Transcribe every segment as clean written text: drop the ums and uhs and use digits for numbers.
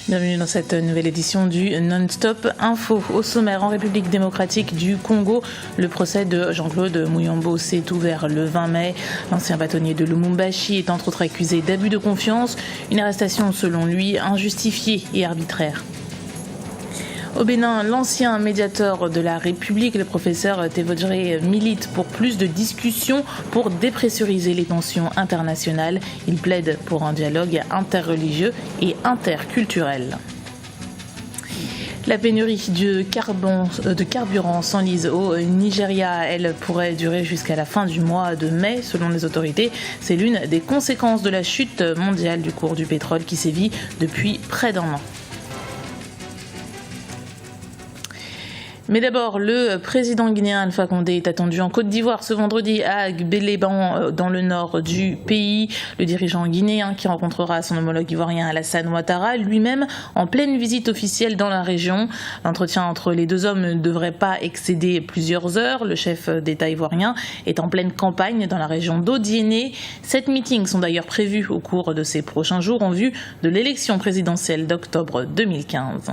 Bienvenue dans cette nouvelle édition du Non-Stop Info. Au sommaire, en République démocratique du Congo, le procès de Jean-Claude Muyambo s'est ouvert le 20 mai. L'ancien bâtonnier de Lubumbashi est entre autres accusé d'abus de confiance. Une arrestation selon lui injustifiée et arbitraire. Au Bénin, l'ancien médiateur de la République, le professeur Thévodré, milite pour plus de discussions pour dépressuriser les tensions internationales. Il plaide pour un dialogue interreligieux et interculturel. La pénurie de carburant s'enlise au Nigeria. Elle pourrait durer jusqu'à la fin du mois de mai, selon les autorités. C'est l'une des conséquences de la chute mondiale du cours du pétrole qui sévit depuis près d'un an. Mais d'abord, le président guinéen Alpha Condé est attendu en Côte d'Ivoire ce vendredi à Gbeleban, dans le nord du pays. Le dirigeant guinéen qui rencontrera son homologue ivoirien Alassane Ouattara, lui-même en pleine visite officielle dans la région. L'entretien entre les deux hommes ne devrait pas excéder plusieurs heures. Le chef d'État ivoirien est en pleine campagne dans la région d'Odiéné. 7 meetings sont d'ailleurs prévus au cours de ces prochains jours en vue de l'élection présidentielle d'octobre 2015.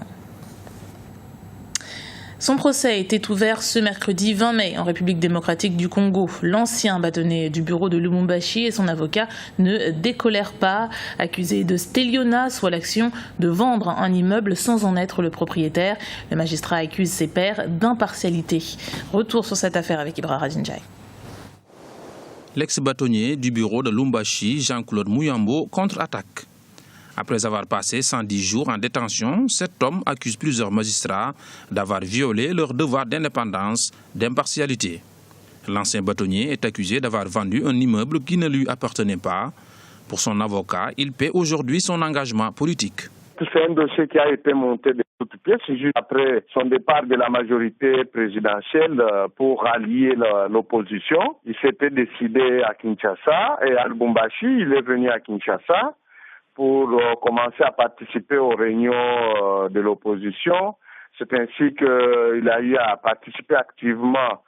Son procès était ouvert ce mercredi 20 mai en République démocratique du Congo. L'ancien bâtonnier du bureau de Lubumbashi et son avocat ne décolèrent pas, accusés de stélionnat, soit l'action de vendre un immeuble sans en être le propriétaire. Le magistrat accuse ses pairs d'impartialité. Retour sur cette affaire avec Ibra Radinjai. L'ex-bâtonnier du bureau de Lubumbashi, Jean-Claude Muyambo, contre-attaque. Après avoir passé 110 jours en détention, cet homme accuse plusieurs magistrats d'avoir violé leur devoir d'indépendance, d'impartialité. L'ancien bâtonnier est accusé d'avoir vendu un immeuble qui ne lui appartenait pas. Pour son avocat, il paie aujourd'hui son engagement politique. C'est un dossier qui a été monté de toutes pièces juste après son départ de la majorité présidentielle pour rallier l'opposition. Il s'était décidé à Kinshasa et à Lubumbashi, il est venu à Kinshasa pour commencer à participer aux réunions de l'opposition. C'est ainsi qu'il a eu à participer activement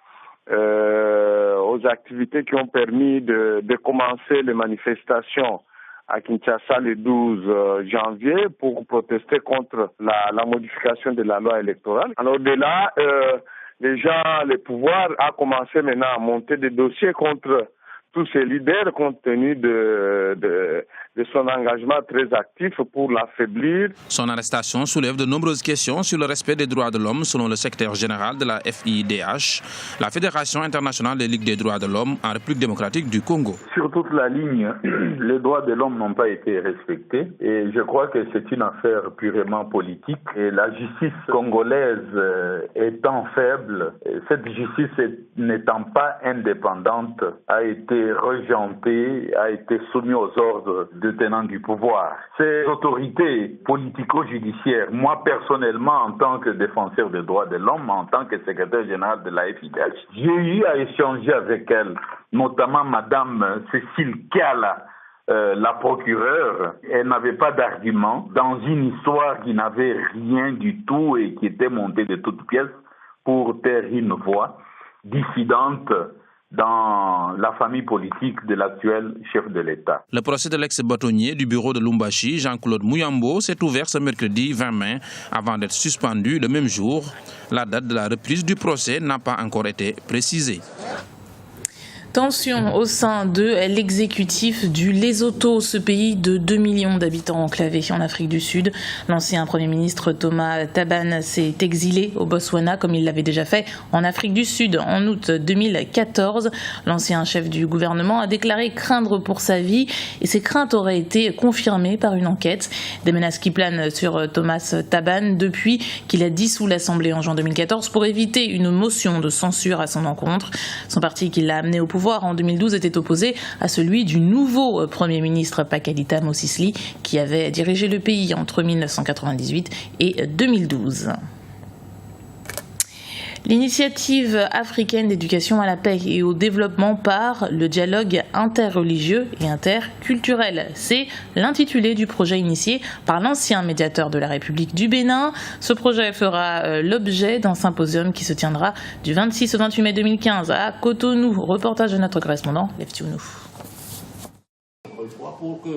aux activités qui ont permis de commencer les manifestations à Kinshasa le 12 janvier pour protester contre la modification de la loi électorale. Alors de là, le pouvoir a commencé maintenant à monter des dossiers contre tous ces leaders compte tenu de son engagement très actif pour l'affaiblir. Son arrestation soulève de nombreuses questions sur le respect des droits de l'homme selon le secrétaire général de la FIDH, la Fédération internationale des ligues des droits de l'homme en République démocratique du Congo. Sur toute la ligne, les droits de l'homme n'ont pas été respectés et je crois que c'est une affaire purement politique. Et la justice congolaise étant faible, cette justice n'étant pas indépendante, a été regentée, a été soumise aux ordres de tenants du pouvoir. Ces autorités politico-judiciaires, moi personnellement en tant que défenseur des droits de l'homme, en tant que secrétaire général de la FIDH, j'ai eu à échanger avec elles, notamment Madame Cécile Kiala, la procureure. Elle n'avait pas d'argument dans une histoire qui n'avait rien du tout et qui était montée de toutes pièces pour taire une voix dissidente dans la famille politique de l'actuel chef de l'État. Le procès de l'ex-bâtonnier du bureau de Lubumbashi, Jean-Claude Muyambo, s'est ouvert ce mercredi 20 mai avant d'être suspendu le même jour. La date de la reprise du procès n'a pas encore été précisée. Tension au sein de l'exécutif du Lesotho, ce pays de 2 millions d'habitants enclavés en Afrique du Sud. L'ancien Premier ministre Thomas Thabane s'est exilé au Botswana comme il l'avait déjà fait en Afrique du Sud en août 2014. L'ancien chef du gouvernement a déclaré craindre pour sa vie et ces craintes auraient été confirmées par une enquête. Des menaces qui planent sur Thomas Thabane depuis qu'il a dissous l'Assemblée en juin 2014 pour éviter une motion de censure à son encontre. Son parti qui l'a amené au pouvoir en 2012 était opposé à celui du nouveau Premier ministre Pakalita Mosisili qui avait dirigé le pays entre 1998 et 2012. L'initiative africaine d'éducation à la paix et au développement par le dialogue interreligieux et interculturel. C'est l'intitulé du projet initié par l'ancien médiateur de la République du Bénin. Ce projet fera l'objet d'un symposium qui se tiendra du 26 au 28 mai 2015 à Cotonou. Reportage de notre correspondant, Lev Tiounou.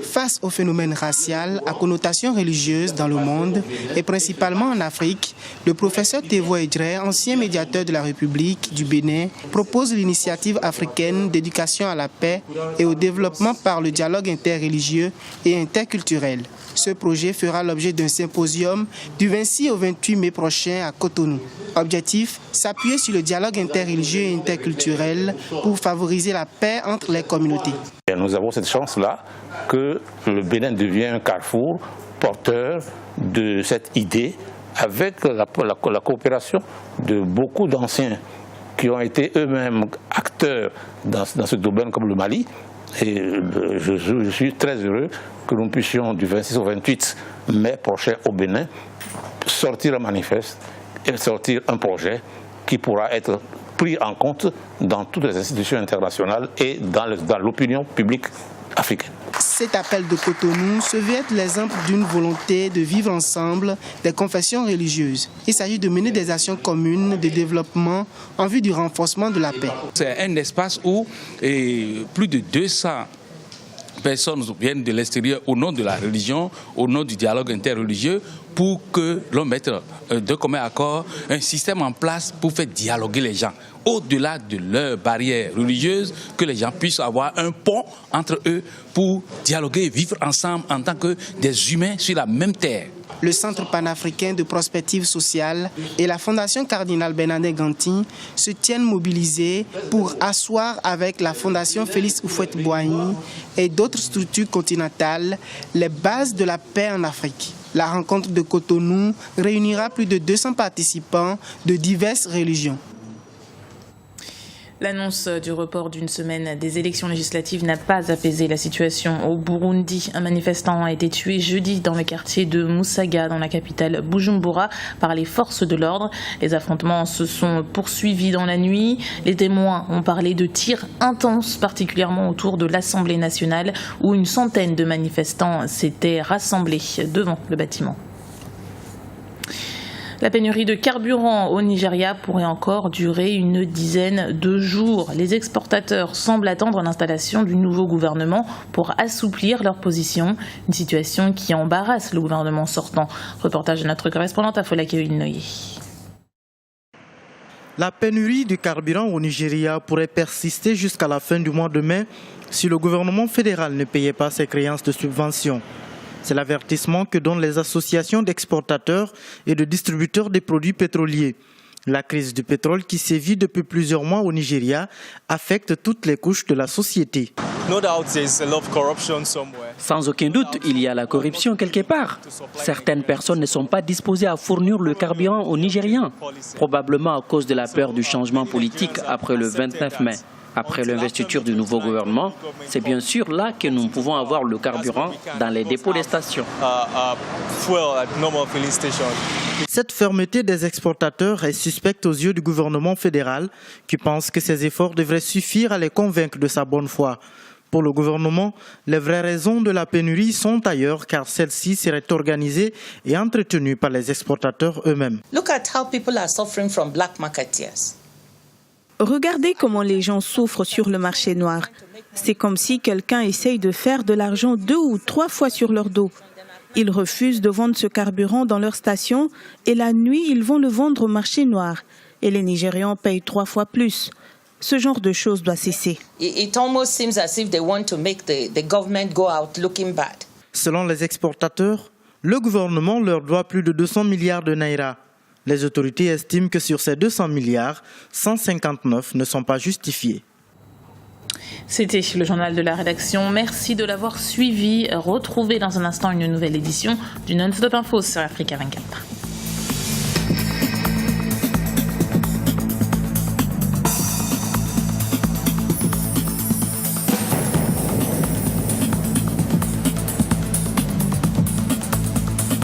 Face au phénomène racial à connotation religieuse dans le monde, et principalement en Afrique, le professeur Tevo Edjere, ancien médiateur de la République du Bénin, propose l'initiative africaine d'éducation à la paix et au développement par le dialogue interreligieux et interculturel. Ce projet fera l'objet d'un symposium du 26 au 28 mai prochain à Cotonou. Objectif, s'appuyer sur le dialogue interreligieux et interculturel pour favoriser la paix entre les communautés. Et nous avons cette chance-là que le Bénin devienne un carrefour porteur de cette idée avec la coopération de beaucoup d'anciens qui ont été eux-mêmes acteurs dans ce domaine comme le Mali. Et je suis très heureux que nous puissions du 26 au 28 mai prochain au Bénin sortir un manifeste et sortir un projet qui pourra être pris en compte dans toutes les institutions internationales et dans l'opinion publique africaine. Cet appel de Cotonou se veut être l'exemple d'une volonté de vivre ensemble des confessions religieuses. Il s'agit de mener des actions communes de développement en vue du renforcement de la paix. C'est un espace où plus de 200 personnes viennent de l'extérieur au nom de la religion, au nom du dialogue interreligieux, pour que l'on mette de commun accord un système en place pour faire dialoguer les gens. Au-delà de leurs barrières religieuses, que les gens puissent avoir un pont entre eux pour dialoguer et vivre ensemble en tant que des humains sur la même terre. Le Centre panafricain de prospective sociale et la Fondation Cardinal Bernardin Ganty se tiennent mobilisés pour asseoir avec la Fondation Félix Houphouët-Boigny et d'autres structures continentales les bases de la paix en Afrique. La rencontre de Cotonou réunira plus de 200 participants de diverses religions. L'annonce du report d'une semaine des élections législatives n'a pas apaisé la situation au Burundi. Un manifestant a été tué jeudi dans le quartier de Musaga, dans la capitale Bujumbura, par les forces de l'ordre. Les affrontements se sont poursuivis dans la nuit. Les témoins ont parlé de tirs intenses, particulièrement autour de l'Assemblée nationale, où une centaine de manifestants s'étaient rassemblés devant le bâtiment. La pénurie de carburant au Nigeria pourrait encore durer une dizaine de jours. Les exportateurs semblent attendre l'installation du nouveau gouvernement pour assouplir leur position. Une situation qui embarrasse le gouvernement sortant. Reportage de notre correspondante à Folake Noye. La pénurie de carburant au Nigeria pourrait persister jusqu'à la fin du mois de mai si le gouvernement fédéral ne payait pas ses créances de subvention. C'est l'avertissement que donnent les associations d'exportateurs et de distributeurs des produits pétroliers. La crise du pétrole qui sévit depuis plusieurs mois au Nigeria affecte toutes les couches de la société. Sans aucun doute, il y a la corruption quelque part. Certaines personnes ne sont pas disposées à fournir le carburant aux Nigériens, probablement à cause de la peur du changement politique après le 29 mai. Après l'investiture du nouveau gouvernement, c'est bien sûr là que nous pouvons avoir le carburant dans les dépôts des stations. Cette fermeté des exportateurs est suspecte aux yeux du gouvernement fédéral qui pense que ces efforts devraient suffire à les convaincre de sa bonne foi. Pour le gouvernement, les vraies raisons de la pénurie sont ailleurs car celle-ci serait organisée et entretenue par les exportateurs eux-mêmes. Look at how people are suffering from black marketeers. Regardez comment les gens souffrent sur le marché noir. C'est comme si quelqu'un essaye de faire de l'argent 2 ou 3 fois sur leur dos. Ils refusent de vendre ce carburant dans leur station et la nuit, ils vont le vendre au marché noir. Et les Nigérians payent 3 fois plus. Ce genre de choses doit cesser. It almost seems as if they want to make the government go out looking bad. Selon les exportateurs, le gouvernement leur doit plus de 200 milliards de naira. Les autorités estiment que sur ces 200 milliards, 159 ne sont pas justifiés. C'était le journal de la rédaction. Merci de l'avoir suivi. Retrouvez dans un instant une nouvelle édition du Non-Stop Info sur Africa 24.